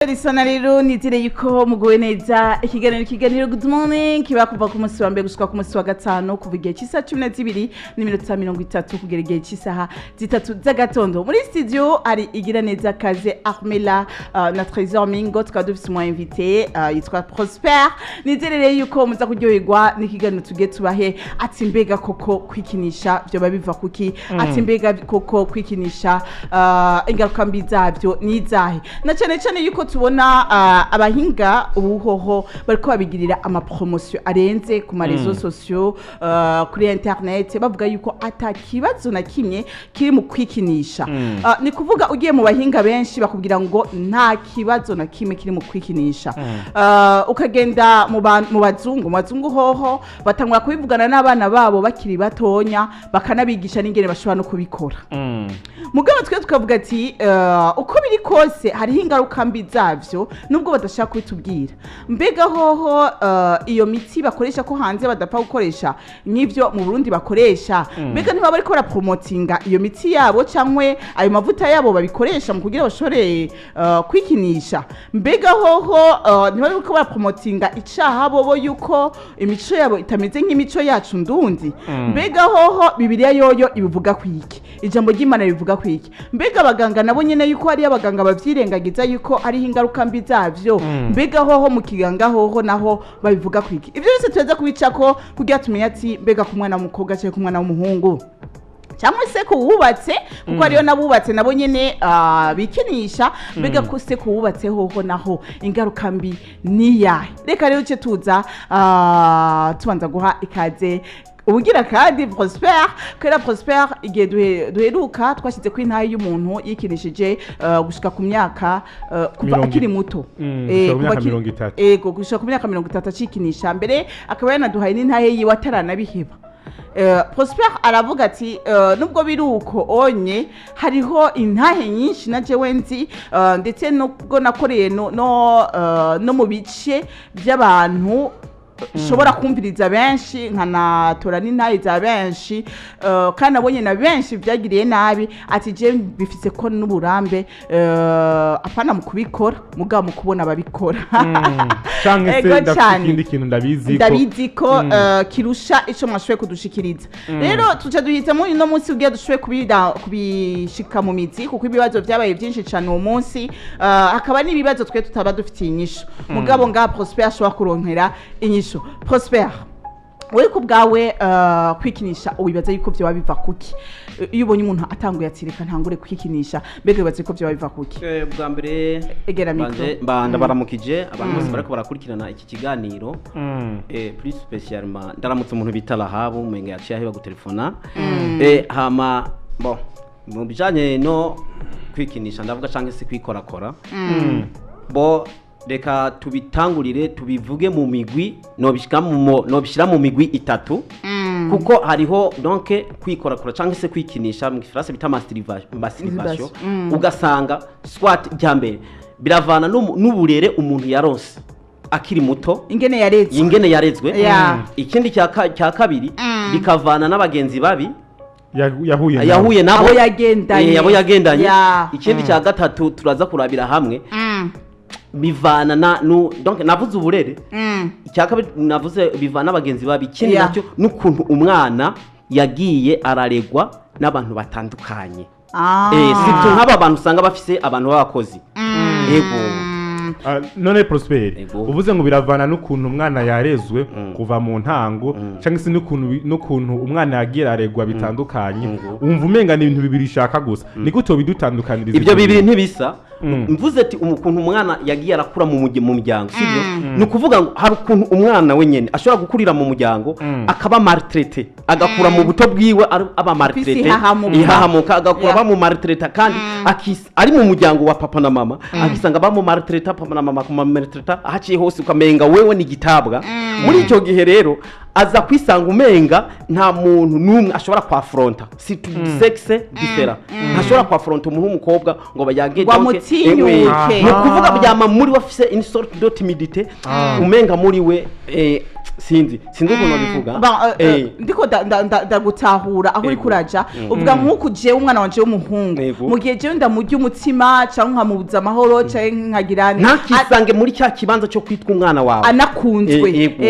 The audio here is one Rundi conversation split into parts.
Risana rero nizire yuko mugowe neza ikiganiro good morning kiba kuva ku munsi wa mbere gushika ku munsi wa gatanu kuva igihe cy'isa 12:30 kugera igihe cy'isaha 3 z'agatondo muri studio ari igira neza kaze Armela na Trésor Mingo tukadufise mu invité yitwa Prosper nizere yuko muza kuryoherwa n'ikiganiro tugiye tubahe ati mbega koko kwikinisha byo babiva kuki ati mbega koko kwikinisha ingaruka mbi zavyo nizahe na cyane yuko tubona abahinga ubuhoho bariko babigirira ama promotion arenze ku marezo sociaux kuri internet bavuga yuko atakibazo na kimwe kiri mu kwikinisha ni kuvuga ugiye mu bahinga benshi bakubwira ngo nta kibazo na kimwe kiri mu kwikinisha ukagenda mu bazungu hoho batangura kubivugana n'abana babo bakiri batonya bakanabigisha n'ingene bashobora no kubikora mugabo twe tukavuga ati uko biri kose hari ingaruka mbi zavyo nubwo badashaka kwitubwira mbega hoho iyo miti bakoresha ko hanze badapfa gukoresha n'ivyo mu Burundi bakoresha mbega niba bari kora promotinga iyo miti yabo cyangwe ayo mavuta yabo babikoresha mu kugira bashore kwikinisha mbega hoho niba bari ko promotinga icaha bobo yuko imico yabo itameze nk'imico yacu ndundi mbega hoho Bibiliya yoyo ibivuga kwiki ijambo ry'Imana bivuga kwiki mbega abaganga nabo nyene yuko ari abaganga bavyirengagiza yuko ari ingaruka mbi zavyo mbega hoho mu kiganga hoho naho babivuga kwiki ivyo byose tuweza kubicako kugira tumenye ati mbega ku mwana w'umukobwa cyangwa ku mwana w'umuhungu cyangwa se ko wubatse kuko ariyo nabubatse nabo nyene bikinisha mbega ko se ko wubatse hoho naho ingaruka mbi niyahe reka rero cyo tuza tubanza guha ikaze ubugira kandi Prosper kera Prosper igihe duheruka twashyize ku intaye y'umuntu yikinishije gushika ku myaka kuva akiri muto kuva 30 gushika ku myaka 30 acikinisha mbere akaba yanaduhaye n'intaye yiwe ataranabiheba Prosper aravuga ati nubwo biruko onye hariho intahe nyinshi na jewe nzi ndetse nubwo nakoreye no mu bice by'abantu shobora kumviriza benshi nkanatora n'intahe za benshi kandi abonye na benshi byagiriye nabi ati je bifise ko n'uburambe apana mu kubikora mugabo mu kubona babikora canke se ndakindi kintu ndabizi ko kirusha ico mwashoye kudushikiriza rero tuca duhitamo uno munsi ugiye dushoye kubishika mu mizi kuko ibibazo byabaye byinshi cyane uwo munsi hakaba n'ibibazo twe tutaba dufitiye inyisho mugabo nga Prosper ashobora kuronkera inyisho Prosper wewe kubgawe kwikinisha ubibaza yuko byo babiva kuki iyo ubonye umuntu atanguye atireka ntangure kwikinisha mbega bibaza yuko byo babiva kuki bwa mbere egera mikro ndabaramukije abantu bose bariko barakurikirana iki kiganiro plus spécialement ndaramutse umuntu bita Rahabu umenga yaciye ahiba gutelefona hama bon mu bijanye no kwikinisha ndavuga canke se kwikorakora bo reka tubitangurire tubivuge mu migwi nobishira mu migwi itatu kuko hariho donc kwikorakora canke se kwikinisha mu Gifaransa bita masturbation ugasanga swat byambere biravana n'uburere umuntu yaronse akiri muto ingene yarezwe ikindi cya kabiri bikavana n'abagenzi babi yahuye nabo yabo yagendanye ikindi cya gatatu turaza kurabira hamwe bivana donc navuze uburere icyakabiri navuze bivana abagenzi babi ikindi nacyo n'ukuntu umwana yagiye araregwa n'abantu batandukanye sibyo nk'aba bantu usanga bafise abantu b'abakozi yego none Prosper uvuze ngo biravana n'ukuntu umwana yarezwe kuva mu ntango cyangwa se n'ukuntu umwana yagira aregwa bitandukanye umva umenga ni ibintu bibiri shaka gusa niko tobidutandukaniriza ibyo bibiri ntibisa mvuze ati ukuntu umwana yagiye arakura mu muryango sibyo ni ukuvuga ngo hari ukuntu umwana wenyene ashobora gukurira mu muryango akaba maltraité agakura mu buto bwiwe aba maltraité ihahamuka agakura ba mu maltraité kandi ari mu muryango wa papa na mama akisanga ba mu maltraité papa na mama kuma maltraité haciye hose ukamenga wewe ni gitabwa muri icyo gihe rero aza kwisanga umenga nta muntu numwe ashobora kwafronta si sexe different ntashobora kwafronta umuntu w'umukobwa ngo bayage wamutinyuke no kuvuga byama muri wafise une sorte de timidité umenga muri we sinzi ukuntu babivuga ndiko ndagutahura aho uri kuraja uvuga nk'uko jewe umwana wanje w'umuhungu mu gihe jewe ndamurya umutima cyangwa nkamubuza amahoro cyangwa nkagirana ntakisange muri cya kibanza cyo kwitwa umwana wawe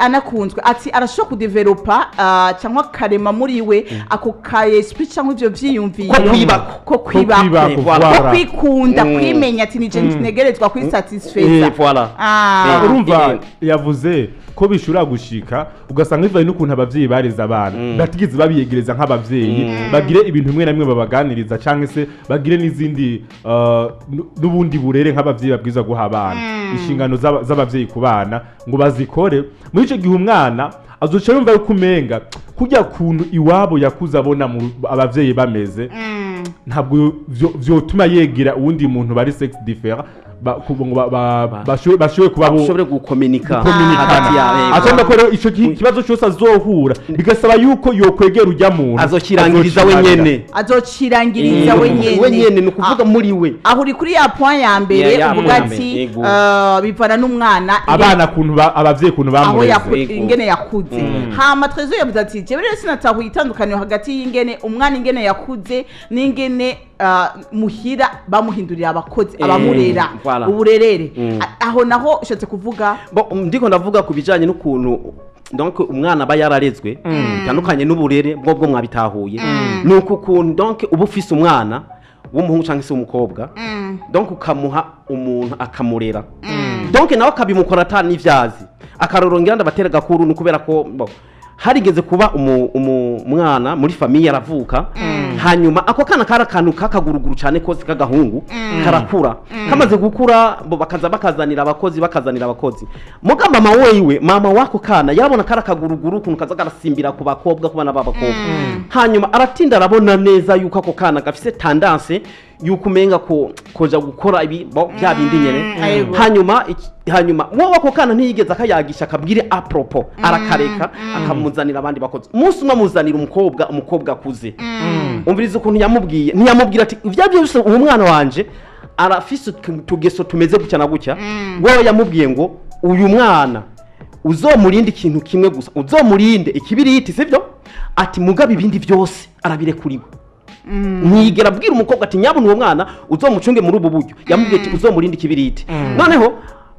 anakunzwe ati arashobora kudevelopa cyangwa karema muri we ako ka esprit cyangwa ivyo vyiyumviye ko kwikunda kwimenya ati nije ntegerezwa kwisatisfaire urumva yavuze ko bishura gushika ugasanga bivaye n'ukuntu abavyeyi bareza abana batigeze babiyegereza nk'abavyeyi bagire ibintu bimwe na bimwe babaganiriza canke se bagire n'izindi n'ubundi burere nk'abavyeyi babwiza guha abana inshingano z'abavyeyi ku bana ngo bazikore muri ico gihe umwana azoca yumva yuko umenga kujya kuntu iwabo yakuze abona abavyeyi bameze ntabwo vyotuma yegera uwundi muntu bari sex different bashoboye kuba bashobore gukominika hagati yawe atenda ko ico kibazo cyose azohura bigasaba yuko yokwegera ujya muntu azokirangiriza wenyene ni ukuvuga muri we aho uri kuri ya point ya mbere uvuga ati bivana n'umwana abana kuntu abavyeyi kuntu bamureze ingene yakuze hama Trezor yavuze ati je rero sinatahuye itandukaniro hagati y'ingene umwana ingene yakuze n'ingene muhira bamuhindurira abakozi abamurera uburerere aho naho ushatse kuvuga ndiko ndavuga ku bijanye n'ukuntu donc umwana aba yararezwe bitandukanye n'uburere bwo mwabitahuye nuko ukuntu donc uba ufise umwana w'umuhungu cyangwa se w'umukobwa donc ukamuha umuntu akamurera donc nawe akabimukora atani ivyazi akarorongira ndabatera gakuru n'ukubera ko harigeze kuba umwana muri famille aravuka hanyuma ako kana karakanuka kaguruguru cyane kose kagahungu karakura kamaze gukura bakaza bakazanira abakozi mugamba mama wako kana yarabona karakaguruguru kuntu kaza karasimbira ku bakobwa ku bana b'abakobwa hanyuma aratinda arabona neza yuko ako kana gafise tendance yuko umenga koja gukora ibi bya bindi nyene hanyuma wowe ako kana ntiyigeze akayagisha akabwire apropos arakareka akamuzanira abandi bakozi umunsi umwe amuzanira umukobwa akuze umviriza ukuntu ntiyamubwira ati ivya byose uwo mwana wanje arafise tugeso tumeze gutya na gutya wowe yamubwiye ngo uyu mwana uzomurinde ikintu kimwe gusa uzomurinde ikibiriti sivyo ati mugabe ibindi byose arabirekuriwe ntigera abwira umukobwa ati nyabona uwo mwana uzomucunge muri ubu buryo yamubwiye ati uzomurinde ikibiriti noneho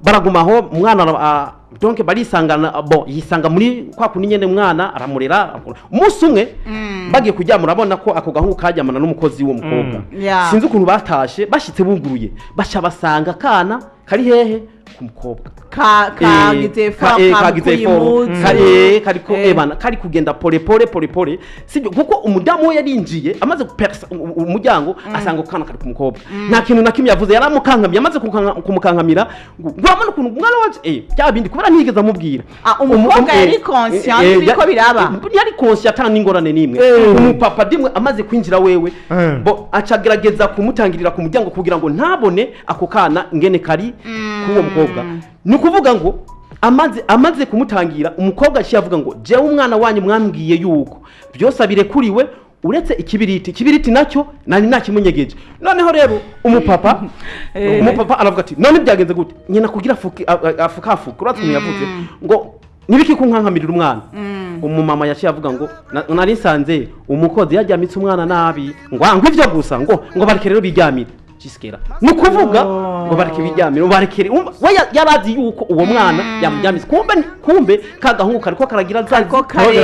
baragumaho umwana donc barisangana yisanga muri kwa kundi nyene umwana aramurera umunsi umwe bagiye kujya murabona ko ako gahungu kajyamana n'umukozi wo mukobwa sinzi ukuntu batashe bashitse buguruye bacha basanga kana kari hehe ku mukobwa kari kugenda pole sibyo kuko umudamu we yarinjiye amaze gupersa umuryango asanga kana kari ku mukobwa nta kintu nakimwe yavuze yaramukankamye amaze kumukankamira ngwamana ukuntu umwana waje bya bindi kubera ntigeze amubwira umukobwa yari conscient biko biraba yari conscient atanga ingorane nimwe umupapa dimwe amaze kwinjira wewe acagerageza kumutangirira ku muryango kugira ngo ntabone ako kana ngene kari kuwo mukobwa nukuvuga ngo amaze kumutangira umukobwa avuga ngo jewe umwana wanyu mwambwiye yuko byose abirekuriwe uretse ikibiriti nacyo nani nakimunyegeje noneho rero umupapa aravuga ati none byagenze gute nyina kugira afuka uratse yavuze ngo nibiki kunkankamirira umwana umumama avuga ngo nari nsanze umukozi yajyamitse umwana nabi ngo ivyo gusa ngo bareke rero biryamire kisikera nukuvuga ngo bareke biryamire barekere yarazi yuko uwo mwana yamujyamitse kumbe kagahungu kariko karagira zako kandi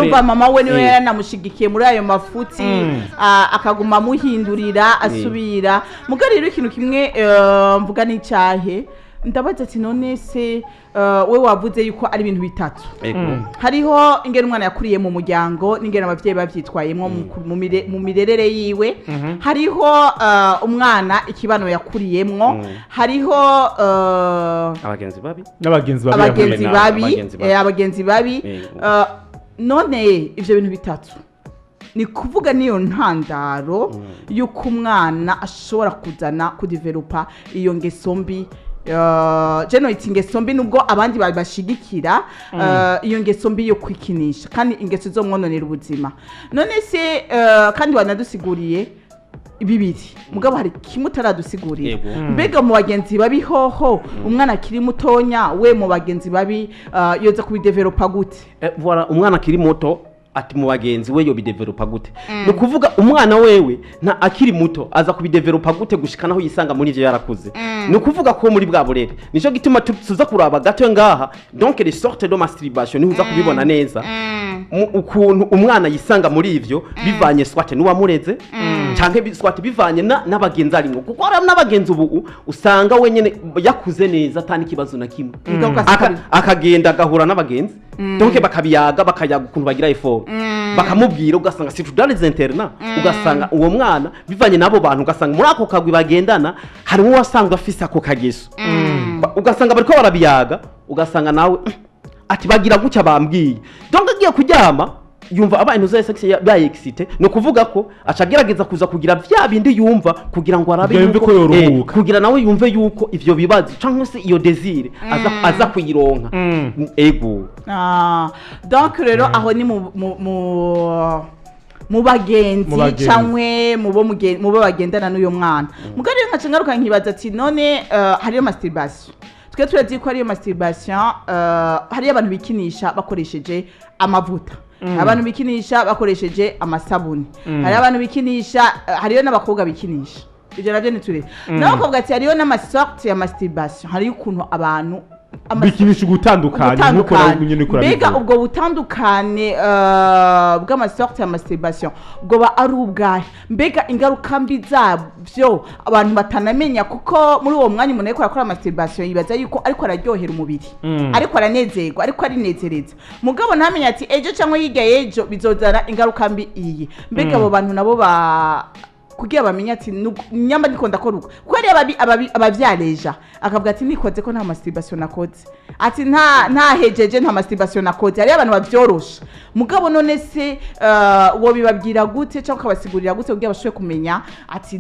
umva mama we niwe yanamushigikiye muri ayo mafuti akaguma muhindurira asubira mugariro ikintu kimwe mvuga n'icyahe ndabaza ati none se we wavuze yuko ari ibintu bitatu hariho ingene umwana yakuriye mu muryango n'ingene abavyeyi bavyitwayemo mu mirerere yiwe hariho umwana ikibano yakuriyemwo hariho abagenzi babi none ivyo bintu bitatu ni kuvuga niyo ntandaro yuko umwana ashobora kuzana kudevelopa iyo ngeso mbi jeno ingeso mbi nubwo abandi babashigikira iyo ngeso mbi yo kwikinisha kandi ingeso zo mwononera ubuzima none se kandi wanadusiguriye bibiri mugabo hari kimwe utaradusigurira Yego. mbega mu bagenzi babi hoho umwana akiri mutonya we mu bagenzi babi yoza kubidevelopa gute voilà umwana akiri muto ati mu bagenzi we yo bidevelopa gute no kuvuga umwana wewe nta akiri muto aza kubidevelopa gute gushikanaho yisanga muri ivyo yarakuze no kuvuga ko muri bwa burere nico gituma tuza kuraba gato ngaha donc les sortes de masturbation ni uza kubibona neza ukuntu umwana yisanga muri ivyo bivanye swate nuwamureze canke swate bivanye n'abagenzi arimo kuko ara n'abagenzi ubu usanga wenyene yakuze neza atani kibazo na kimwe akagenda agahura n'abagenzi donc bakabiyaga bakayaga ukuntu bagira effort bakamubwira ugasanga si dans les internats ugasanga uwo mwana bivanye nabo bantu ugasanga muri ako kagwi bagendana hari uwo wasanga afise ako kageso ugasanga bariko barabiyaga ugasanga nawe ati bagira gucya bambwiye donc agiye kuryama yumva abantu zose sexe ya excité no kuvuga ko acagerageza kuza kugira vya bindi yumva kugira ngo arabe yuko kugira nawe yumve yuko ivyo bibazi canke se iyo désir aza kuyironka ego donc rero aho ni mu bagenzi cyangwe mu bo bagendana n'uyo mwana mugari nka ngaruka nkibaza ati none hariyo masturbation twe turazi ko hariyo masturbation hariyo abantu bikinisha bakoresheje amavuta abantu bikinisha bakoresheje amasabuni hariyo abantu bikinisha hariyo n'abakobwa bikinisha ibyo navyo niture n'abakobwa ati hariyo n'amasorte ya masturbation hariyo ukuntu abantu bikinisha gutandukanye nuko nyine kora mbega ubwo butandukane bw'amasorte ya masturbation ubwo ba ari ubwahe mbega ingaruka mbi zabyo abantu batanamenya kuko muri uwo mwanya umuntu ariko arakora masturbation yibaza yuko ariko araryohera umubiri ariko aranezerwa ariko arinezereza mugabo ntamenya ati ejo cyangwa yiga ejo bizozana ingaruka mbi iyi mbega abo bantu nabo kugira bamenye ati nyamba ndiko ndakora uko ko ari abavyareja akavuga ati nikoze ko nta masturbation nakoze ati nta hejeje nta masturbation nakoze ari abantu bavyorosha mugabo none se wo bibabwira gute cyangwa kabasigurira gute kugira bashobore kumenya ati